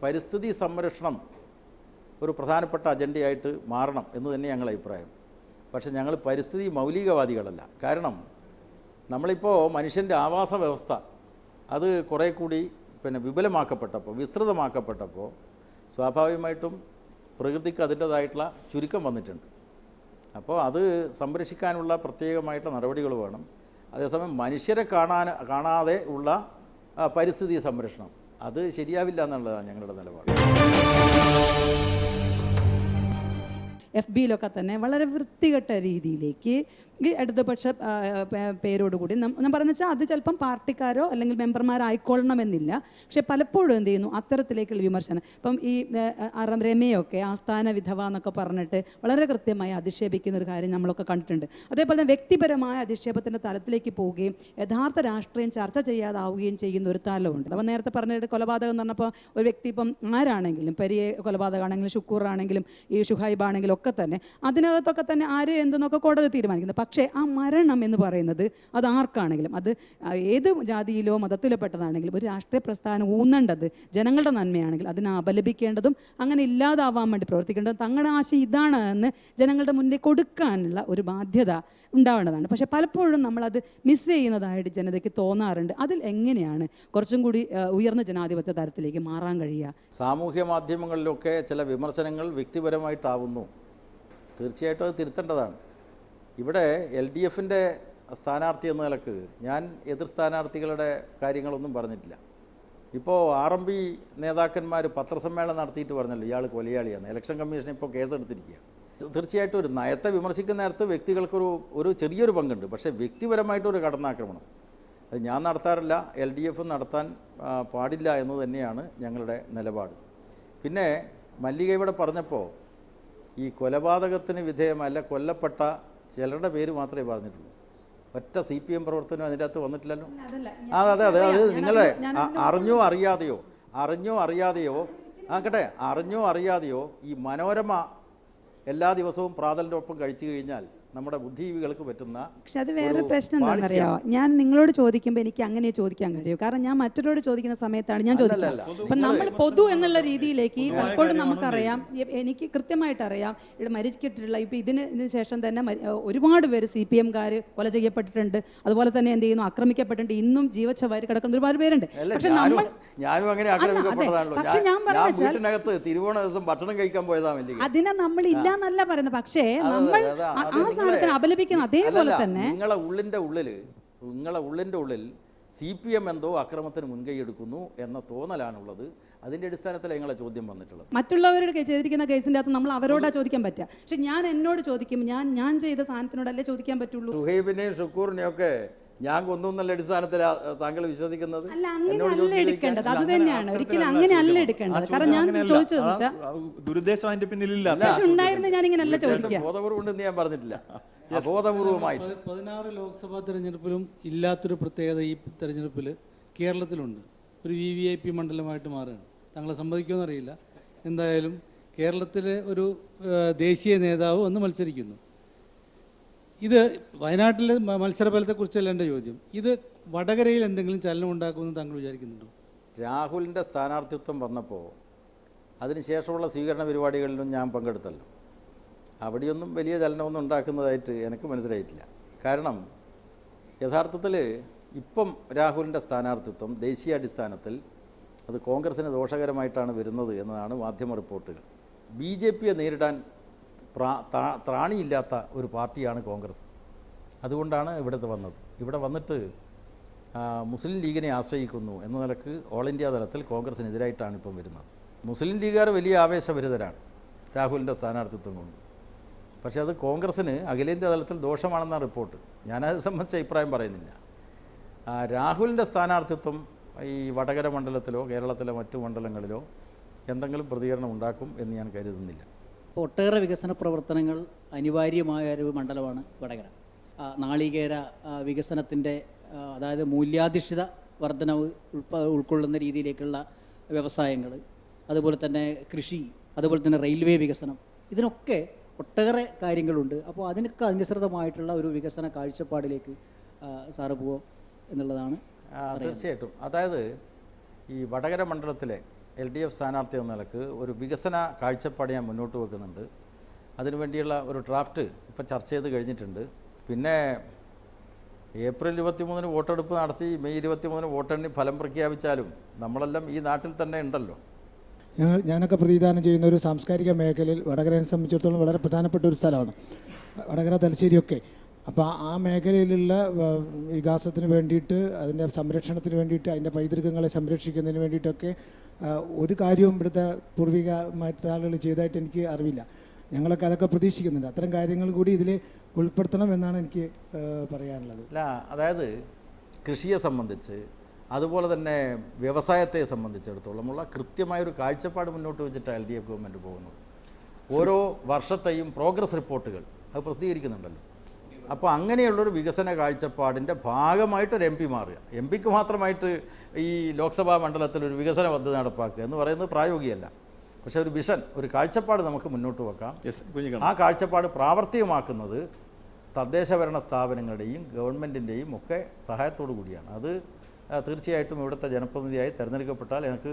പരിസ്ഥിതി സംരക്ഷണം ഒരു പ്രധാനപ്പെട്ട അജണ്ടയായിട്ട് മാറണം എന്ന് തന്നെ ഞങ്ങളുടെ അഭിപ്രായം. പക്ഷേ ഞങ്ങൾ പരിസ്ഥിതി മൗലികവാദികളല്ല. കാരണം നമ്മളിപ്പോൾ മനുഷ്യൻ്റെ ആവാസ വ്യവസ്ഥ അത് കുറേ കൂടി വിപുലമാക്കപ്പെട്ടപ്പോൾ വിസ്തൃതമാക്കപ്പെട്ടപ്പോൾ സ്വാഭാവികമായിട്ടും പ്രകൃതിക്ക് അതിൻ്റേതായിട്ടുള്ള ചുരുക്കം വന്നിട്ടുണ്ട്. അപ്പോൾ അത് സംരക്ഷിക്കാനുള്ള പ്രത്യേകമായിട്ടുള്ള നടപടികൾ വേണം. അതേസമയം മനുഷ്യരെ കാണാതെ ഉള്ള പരിസ്ഥിതി സംരക്ഷണം അത് ശരിയാവില്ല എന്നുള്ളതാണ് ഞങ്ങളുടെ നിലപാട്. FBയിലൊക്കെ തന്നെ വളരെ വൃത്തികെട്ട രീതിയിലേക്ക് ഈ ഇടതുപക്ഷ പേരോടുകൂടി ഞാൻ പറഞ്ഞു വെച്ചാൽ അത് ചിലപ്പം പാർട്ടിക്കാരോ അല്ലെങ്കിൽ മെമ്പർമാരായിക്കൊള്ളണമെന്നില്ല. പക്ഷെ പലപ്പോഴും എന്ത് ചെയ്യുന്നു അത്തരത്തിലേക്കുള്ള വിമർശനം. ഇപ്പം ഈ രമയൊക്കെ ആസ്ഥാന വിധവ എന്നൊക്കെ പറഞ്ഞിട്ട് വളരെ കൃത്യമായി അധിക്ഷേപിക്കുന്ന ഒരു കാര്യം നമ്മളൊക്കെ കണ്ടിട്ടുണ്ട്. അതേപോലെ തന്നെ വ്യക്തിപരമായ അധിക്ഷേപത്തിൻ്റെ തലത്തിലേക്ക് പോവുകയും യഥാർത്ഥ രാഷ്ട്രീയം ചർച്ച ചെയ്യാതാവുകയും ചെയ്യുന്ന ഒരു തലമുണ്ട്. അപ്പം നേരത്തെ പറഞ്ഞിട്ട് കൊലപാതകം എന്ന് പറഞ്ഞപ്പോൾ ഒരു വ്യക്തി ഇപ്പം ആരാണെങ്കിലും പെരിയ കൊലപാതകമാണെങ്കിലും ഷുക്കൂറാണെങ്കിലും ഈ ഷുഹൈബ് ആണെങ്കിലും ഒക്കെ തന്നെ അതിനകത്തൊക്കെ തന്നെ ആര് എന്തെന്നൊക്കെ കോടതി തീരുമാനിക്കുന്നത്. പക്ഷേ ആ മരണം എന്ന് പറയുന്നത് അത് ആർക്കാണെങ്കിലും അത് ഏത് ജാതിയിലോ മതത്തിലോ പെട്ടതാണെങ്കിലും ഒരു രാഷ്ട്രീയ പ്രസ്ഥാനം ഊന്നേണ്ടത് ജനങ്ങളുടെ നന്മയാണെങ്കിൽ അതിനെ അപലപിക്കേണ്ടതും അങ്ങനെ ഇല്ലാതാവാൻ വേണ്ടി പ്രവർത്തിക്കേണ്ടതും തങ്ങളുടെ ആശയം ഇതാണ് എന്ന് ജനങ്ങളുടെ മുന്നിൽ കൊടുക്കാനുള്ള ഒരു ബാധ്യത ഉണ്ടാവേണ്ടതാണ്. പക്ഷേ പലപ്പോഴും നമ്മളത് മിസ് ചെയ്യുന്നതായിട്ട് ജനതയ്ക്ക് തോന്നാറുണ്ട്. അതിൽ എങ്ങനെയാണ് കുറച്ചും കൂടി ഉയർന്ന ജനാധിപത്യ തരത്തിലേക്ക് മാറാൻ കഴിയുക? സാമൂഹ്യ മാധ്യമങ്ങളിലൊക്കെ ചില വിമർശനങ്ങൾ വ്യക്തിപരമായിട്ടാവുന്നു. തീർച്ചയായിട്ടും അത് തിരുത്തേണ്ടതാണ്. ഇവിടെ LDFൻ്റെ സ്ഥാനാർത്ഥി എന്ന നിലക്ക് ഞാൻ എതിർ സ്ഥാനാർത്ഥികളുടെ കാര്യങ്ങളൊന്നും പറഞ്ഞിട്ടില്ല. ഇപ്പോൾ RMP നേതാക്കന്മാർ പത്രസമ്മേളനം നടത്തിയിട്ട് പറഞ്ഞല്ലോ ഇയാൾ കൊലയാളിയാണ്. ഇലക്ഷൻ കമ്മീഷൻ ഇപ്പോൾ കേസെടുത്തിരിക്കുക. തീർച്ചയായിട്ടും ഒരു നയത്തെ വിമർശിക്കുന്ന നേരത്ത് വ്യക്തികൾക്കൊരു ചെറിയൊരു പങ്കുണ്ട്. പക്ഷേ വ്യക്തിപരമായിട്ടൊരു കടന്നാക്രമണം അത് ഞാൻ നടത്താറില്ല, LDF നടത്താൻ പാടില്ല എന്ന് തന്നെയാണ് ഞങ്ങളുടെ നിലപാട്. പിന്നെ മല്ലിക ഇവിടെ പറഞ്ഞപ്പോൾ ഈ കൊലപാതകത്തിന് വിധേയമല്ല കൊല്ലപ്പെട്ട ചിലരുടെ പേര് മാത്രമേ പറഞ്ഞിട്ടുള്ളൂ. ഒറ്റ CPM പ്രവർത്തനം അതിൻ്റെ അകത്ത് വന്നിട്ടില്ലല്ലോ. അതെ അത് നിങ്ങളെ അറിഞ്ഞോ അറിയാതെയോ അറിഞ്ഞോ അറിയാതെയോ ഈ മനോരമ എല്ലാ ദിവസവും പ്രാതലിൻ്റെ ഒപ്പം കഴിച്ചു കഴിഞ്ഞാൽ നമ്മുടെ ബുദ്ധിജീവികൾക്ക് പറ്റുന്ന. പക്ഷെ അത് വേറെ പ്രശ്നം എന്താണെന്നറിയാമോ? ഞാൻ നിങ്ങളോട് ചോദിക്കുമ്പോൾ എനിക്ക് അങ്ങനെ ചോദിക്കാൻ കഴിയും. കാരണം ഞാൻ മറ്റൊരാളോട് ചോദിക്കുന്ന സമയത്താണ് ഞാൻ ചോദിക്കുന്നത്. അപ്പം നമ്മൾ പൊതു എന്നുള്ള രീതിയിലേക്ക് പലപ്പോഴും നമുക്കറിയാം, എനിക്ക് കൃത്യമായിട്ട് അറിയാം ഇവിടെ മരിച്ചിട്ടുള്ള ഇപ്പം ഇതിന് ശേഷം തന്നെ ഒരുപാട് പേര് CPMകാർ കൊല ചെയ്യപ്പെട്ടിട്ടുണ്ട്. അതുപോലെ തന്നെ എന്ത് ചെയ്യുന്നു ആക്രമിക്കപ്പെട്ടിട്ടുണ്ട്. ഇന്നും ജീവച്ഛവാരി കിടക്കുന്ന ഒരുപാട് പേരുണ്ട്. പക്ഷെ ഞാനും അങ്ങനെ ആക്രമിക്കപ്പെട്ടതാണല്ലോ. പക്ഷെ ഞാൻ വീട്ടിനകത്ത് തിരുവോണ ദിവസം ഭക്ഷണം കഴിക്കാൻ പോയതാണ്. അതിനെ നമ്മൾ ഇല്ല എന്നല്ല പറയുന്നത്. പക്ഷേ നമ്മൾ അപലപിക്കുന്ന അതേപോലെ തന്നെ നിങ്ങളെ ഉള്ളിൻ്റെ ഉള്ളിൽ CPM എന്തോ അക്രമത്തിന് മുൻകൈ എടുക്കുന്നു എന്ന തോന്നലാണുള്ളത്. അതിൻ്റെ അടിസ്ഥാനത്തിൽ നിങ്ങളെ ചോദ്യം വന്നിട്ടുള്ളത്. മറ്റുള്ളവരുടെ ചെയ്തിരിക്കുന്ന കേസിൻ്റെ അകത്ത് നമ്മൾ അവരോടാ ചോദിക്കാൻ പറ്റുക. പക്ഷെ ഞാൻ എന്നോട് ചോദിക്കും, ഞാൻ ചെയ്ത സാധനത്തിനോടല്ലേ ചോദിക്കാൻ പറ്റുള്ളൂ. ഷുഹൈബിനെയും ഷുക്കൂറിനെയും ഒക്കെ ഞാൻ കൊന്നു എന്നുള്ള അടിസ്ഥാനത്തിൽ താങ്കൾ വിശ്വസിക്കുന്നത്? അല്ല, അങ്ങനെയല്ല എടുക്കേണ്ടത്. അത് തന്നെയാണ്, ഒരിക്കലും അങ്ങനെയല്ല എടുക്കേണ്ടത്. കാരണം ഞാൻ ചോദിച്ചത് ദുരുദ്ദേശം അതിന്റെ പിന്നിലില്ല. ഉണ്ടായിരുന്ന ഞാൻ ഇങ്ങനെ അല്ല ചോദിക്കുക. ബോധപൂർവ്വം ഞാൻ പറഞ്ഞിട്ടില്ല. അബോധപൂർവമായിട്ട് 16 ലോക്സഭാ തെരഞ്ഞെടുപ്പിലും ഇല്ലാത്തൊരു പ്രത്യേകത ഈ തെരഞ്ഞെടുപ്പിൽ കേരളത്തിലുണ്ട്. ഒരു VVIP മണ്ഡലമായിട്ട് മാറുകയാണ്. താങ്കളെ സമ്മതിക്കുമെന്നറിയില്ല. എന്തായാലും കേരളത്തിലെ ഒരു ദേശീയ നേതാവ് വന്ന് മത്സരിക്കുന്നു. ഇത് വയനാട്ടിലെ മത്സരഫലത്തെക്കുറിച്ചല്ല എൻ്റെ ചോദ്യം. ഇത് വടകരയിൽ എന്തെങ്കിലും ചലനം ഉണ്ടാക്കുമെന്ന് താങ്കൾ വിചാരിക്കുന്നുണ്ടോ? രാഹുലിൻ്റെ സ്ഥാനാർത്ഥിത്വം വന്നപ്പോൾ അതിനുശേഷമുള്ള സ്വീകരണ പരിപാടികളിലും ഞാൻ പങ്കെടുത്തല്ലോ. അവിടെയൊന്നും വലിയ ചലനമൊന്നും ഉണ്ടാക്കുന്നതായിട്ട് എനിക്ക് മനസ്സിലായിട്ടില്ല. കാരണം യഥാർത്ഥത്തിൽ ഇപ്പം രാഹുലിൻ്റെ സ്ഥാനാർത്ഥിത്വം ദേശീയാടിസ്ഥാനത്തിൽ അത് കോൺഗ്രസിന് ദോഷകരമായിട്ടാണ് വരുന്നത് എന്നതാണ് മാധ്യമ റിപ്പോർട്ടുകൾ. BJPയെ നേരിടാൻ ത്രാണിയില്ലാത്ത ഒരു പാർട്ടിയാണ് കോൺഗ്രസ്. അതുകൊണ്ടാണ് ഇവിടെ വന്നത്. ഇവിടെ വന്നിട്ട് മുസ്ലിം ലീഗിനെ ആശ്രയിക്കുന്നു എന്ന നിലക്ക് ഓൾ ഇന്ത്യ തലത്തിൽ കോൺഗ്രസിനെതിരായിട്ടാണ് ഇപ്പം വരുന്നത്. മുസ്ലിം ലീഗുകാർ വലിയ ആവേശഭരിതരാണ് രാഹുലിൻ്റെ സ്ഥാനാർത്ഥിത്വം കൊണ്ട്. പക്ഷേ അത് കോൺഗ്രസ്സിന് അഖിലേന്ത്യാ തലത്തിൽ ദോഷമാണെന്നാണ് റിപ്പോർട്ട്. ഞാനത് സംബന്ധിച്ച അഭിപ്രായം പറയുന്നില്ല. രാഹുലിൻ്റെ സ്ഥാനാർത്ഥിത്വം ഈ വടകര മണ്ഡലത്തിലോ കേരളത്തിലെ മറ്റു മണ്ഡലങ്ങളിലോ എന്തെങ്കിലും പ്രതികരണം ഉണ്ടാക്കും എന്ന് ഞാൻ കരുതുന്നില്ല. ഒട്ടേറെ വികസന പ്രവർത്തനങ്ങൾ അനിവാര്യമായ ഒരു മണ്ഡലമാണ് വടകര. നാളികേര വികസനത്തിൻ്റെ അതായത് മൂല്യാധിഷ്ഠിത വർധനവ് ഉൾക്കൊള്ളുന്ന രീതിയിലേക്കുള്ള വ്യവസായങ്ങൾ, അതുപോലെ തന്നെ കൃഷി, അതുപോലെ തന്നെ റെയിൽവേ വികസനം, ഇതിനൊക്കെ ഒട്ടേറെ കാര്യങ്ങളുണ്ട്. അപ്പോൾ അതിനൊക്കെ അനുസൃതമായിട്ടുള്ള ഒരു വികസന കാഴ്ചപ്പാടിലേക്ക് സാറ് പോവോ എന്നുള്ളതാണ്. തീർച്ചയായിട്ടും. അതായത് ഈ വടകര മണ്ഡലത്തിലെ LDF സ്ഥാനാർത്ഥി എന്ന നിലക്ക് ഒരു വികസന കാഴ്ചപ്പാട് ഞാൻ മുന്നോട്ട് വെക്കുന്നുണ്ട്. അതിനുവേണ്ടിയുള്ള ഒരു ഡ്രാഫ്റ്റ് ഇപ്പോൾ ചർച്ച ചെയ്ത് കഴിഞ്ഞിട്ടുണ്ട്. പിന്നെ ഏപ്രിൽ 23 വോട്ടെടുപ്പ് നടത്തി മെയ് 23 വോട്ടെണ്ണി ഫലം പ്രഖ്യാപിച്ചാലും നമ്മളെല്ലാം ഈ നാട്ടിൽ തന്നെ ഉണ്ടല്ലോ. ഞാനൊക്കെ പ്രതിദാനം ചെയ്യുന്ന ഒരു സാംസ്കാരിക മേഖലയിൽ വടകരയെ സംബന്ധിച്ചിടത്തോളം വളരെ പ്രധാനപ്പെട്ട ഒരു സ്ഥലമാണ് വടകര, തലശ്ശേരിയൊക്കെ. അപ്പോൾ ആ മേഖലയിലുള്ള വികാസത്തിന് വേണ്ടിയിട്ട്, അതിൻ്റെ സംരക്ഷണത്തിന് വേണ്ടിയിട്ട്, അതിൻ്റെ പൈതൃകങ്ങളെ സംരക്ഷിക്കുന്നതിന് വേണ്ടിയിട്ടൊക്കെ ഒരു കാര്യവും ഇവിടുത്തെ പൂർവികമായിട്ടുള്ള ആളുകൾ ചെയ്തതായിട്ട് എനിക്ക് അറിവില്ല. ഞങ്ങളൊക്കെ അതൊക്കെ പ്രതീക്ഷിക്കുന്നുണ്ട്. അത്തരം കാര്യങ്ങൾ കൂടി ഇതിൽ ഉൾപ്പെടുത്തണം എന്നാണ് എനിക്ക് പറയാനുള്ളത്. അല്ല, അതായത് കൃഷിയെ സംബന്ധിച്ച് അതുപോലെ തന്നെ വ്യവസായത്തെ സംബന്ധിച്ചിടത്തോളമുള്ള കൃത്യമായൊരു കാഴ്ചപ്പാട് മുന്നോട്ട് വെച്ചിട്ടാണ് LDF ഗവൺമെൻറ് പോകുന്നത്. ഓരോ വർഷത്തെയും പ്രോഗ്രസ് റിപ്പോർട്ടുകൾ അത് പ്രസിദ്ധീകരിക്കുന്നുണ്ടല്ലോ. അപ്പോൾ അങ്ങനെയുള്ളൊരു വികസന കാഴ്ചപ്പാടിൻ്റെ ഭാഗമായിട്ടൊരു MP മാറുക. MPക്ക് മാത്രമായിട്ട് ഈ ലോക്സഭാ മണ്ഡലത്തിൽ ഒരു വികസന പദ്ധതി നടപ്പാക്കുക എന്ന് പറയുന്നത് പ്രായോഗികമല്ല. പക്ഷേ ഒരു വിഷൻ, ഒരു കാഴ്ചപ്പാട് നമുക്ക് മുന്നോട്ട് വെക്കാം. ആ കാഴ്ചപ്പാട് പ്രാവർത്തികമാക്കുന്നത് തദ്ദേശഭരണ സ്ഥാപനങ്ങളുടെയും ഗവൺമെൻറ്റിൻ്റെയും ഒക്കെ സഹായത്തോടു കൂടിയാണ്. അത് തീർച്ചയായിട്ടും ഇവിടുത്തെ ജനപ്രതിനിധിയായി തിരഞ്ഞെടുക്കപ്പെട്ടാൽ എനിക്ക്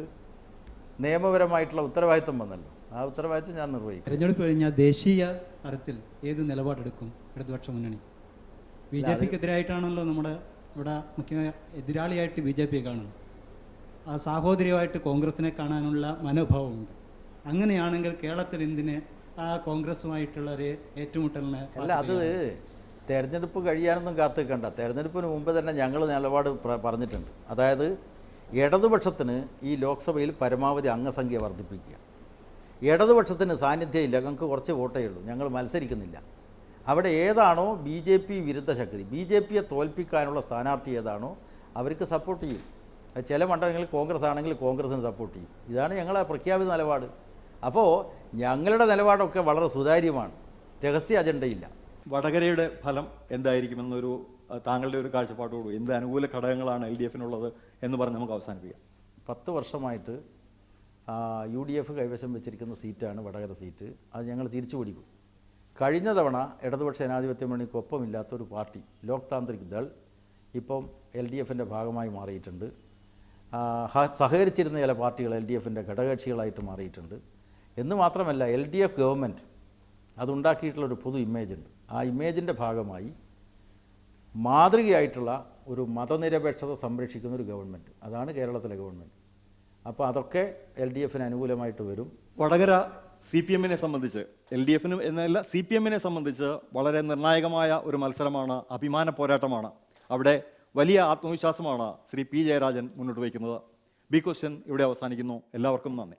നിയമപരമായിട്ടുള്ള ഉത്തരവാദിത്വം വന്നല്ലോ. ആ ഉത്തരവാദിത്വം ഞാൻ നിർവഹിക്കും. തെരഞ്ഞെടുപ്പ് കഴിഞ്ഞാൽ ദേശീയ തലത്തിൽ ഏത് നിലപാടെടുക്കും ഇടതുപക്ഷ മുന്നണി? BJPക്കെതിരായിട്ടാണല്ലോ നമ്മുടെ ഇവിടെ മുഖ്യ എതിരാളിയായിട്ട് BJP കാണുന്നത്. ആ സാഹോദര്യമായിട്ട് കോൺഗ്രസിനെ കാണാനുള്ള മനോഭാവമുണ്ട്. അങ്ങനെയാണെങ്കിൽ കേരളത്തിൽ എന്തിന് ആ കോൺഗ്രസുമായിട്ടുള്ള ഒരു ഏറ്റുമുട്ടലിന്? അല്ല, അത് തെരഞ്ഞെടുപ്പ് കഴിയാനൊന്നും കാത്തു നിൽക്കണ്ട. തെരഞ്ഞെടുപ്പിന് മുമ്പ് തന്നെ ഞങ്ങൾ നിലപാട് പറഞ്ഞിട്ടുണ്ട്. അതായത് ഇടതുപക്ഷത്തിന് ഈ ലോക്സഭയിൽ പരമാവധി അംഗസംഖ്യ വർദ്ധിപ്പിക്കുക. ഇടതുപക്ഷത്തിന് സാന്നിധ്യമില്ല, ഞങ്ങൾക്ക് കുറച്ച് വോട്ടേ ഉള്ളൂ, ഞങ്ങൾ മത്സരിക്കുന്നില്ല. അവിടെ ഏതാണോ BJP വിരുദ്ധ ശക്തി, BJPയെ തോൽപ്പിക്കാനുള്ള സ്ഥാനാർത്ഥി ഏതാണോ അവർക്ക് സപ്പോർട്ട് ചെയ്യും. ചില മണ്ഡലങ്ങളിൽ കോൺഗ്രസ് ആണെങ്കിൽ കോൺഗ്രസിന് സപ്പോർട്ട് ചെയ്യും. ഇതാണ് ഞങ്ങളെ പ്രഖ്യാപിത നിലപാട്. അപ്പോൾ ഞങ്ങളുടെ നിലപാടൊക്കെ വളരെ സുതാര്യമാണ്, രഹസ്യ അജണ്ടയില്ല. വടകരയുടെ ഫലം എന്തായിരിക്കുമെന്നൊരു താങ്കളുടെ ഒരു കാഴ്ചപ്പാടോട് എന്ത് അനുകൂല ഘടകങ്ങളാണ് LDFനുള്ളത് എന്ന് പറഞ്ഞ് നമുക്ക് അവസാനിപ്പിക്കാം. 10 വർഷമായിട്ട് UDF കൈവശം വെച്ചിരിക്കുന്ന സീറ്റാണ് വടകര സീറ്റ്. അത് ഞങ്ങൾ തിരിച്ചു പിടിക്കും. കഴിഞ്ഞ തവണ ഇടതുപക്ഷ ജനാധിപത്യ മുന്നണിക്കൊപ്പമില്ലാത്തൊരു പാർട്ടി ലോക് താന്ത്രിക് ദൾ ഇപ്പം LDFൻ്റെ ഭാഗമായി മാറിയിട്ടുണ്ട്. സഹകരിച്ചിരുന്ന ചില പാർട്ടികൾ LDFൻ്റെ ഘടകകക്ഷികളായിട്ട് മാറിയിട്ടുണ്ട്. എന്ന് മാത്രമല്ല LDF ഗവൺമെൻറ് അതുണ്ടാക്കിയിട്ടുള്ളൊരു പൊതു ഇമേജുണ്ട്. ആ ഇമേജിൻ്റെ ഭാഗമായി മാതൃകയായിട്ടുള്ള ഒരു മതനിരപേക്ഷത സംരക്ഷിക്കുന്ന ഒരു ഗവൺമെൻറ്, അതാണ് കേരളത്തിലെ ഗവൺമെൻറ്. അപ്പോൾ അതൊക്കെ LDFന് അനുകൂലമായിട്ട് വരും. വടകര CPMനെ സംബന്ധിച്ച്, LDFനും എന്നല്ല CPMനെ സംബന്ധിച്ച് വളരെ നിർണായകമായ ഒരു മത്സരമാണ്, അഭിമാന പോരാട്ടമാണ്. അവിടെ വലിയ ആത്മവിശ്വാസമാണ് ശ്രീ P. ജയരാജൻ മുന്നോട്ട് വയ്ക്കുന്നത്. ബി ക്വസ്റ്റ്യൻ ഇവിടെ അവസാനിക്കുന്നു. എല്ലാവർക്കും നന്ദി.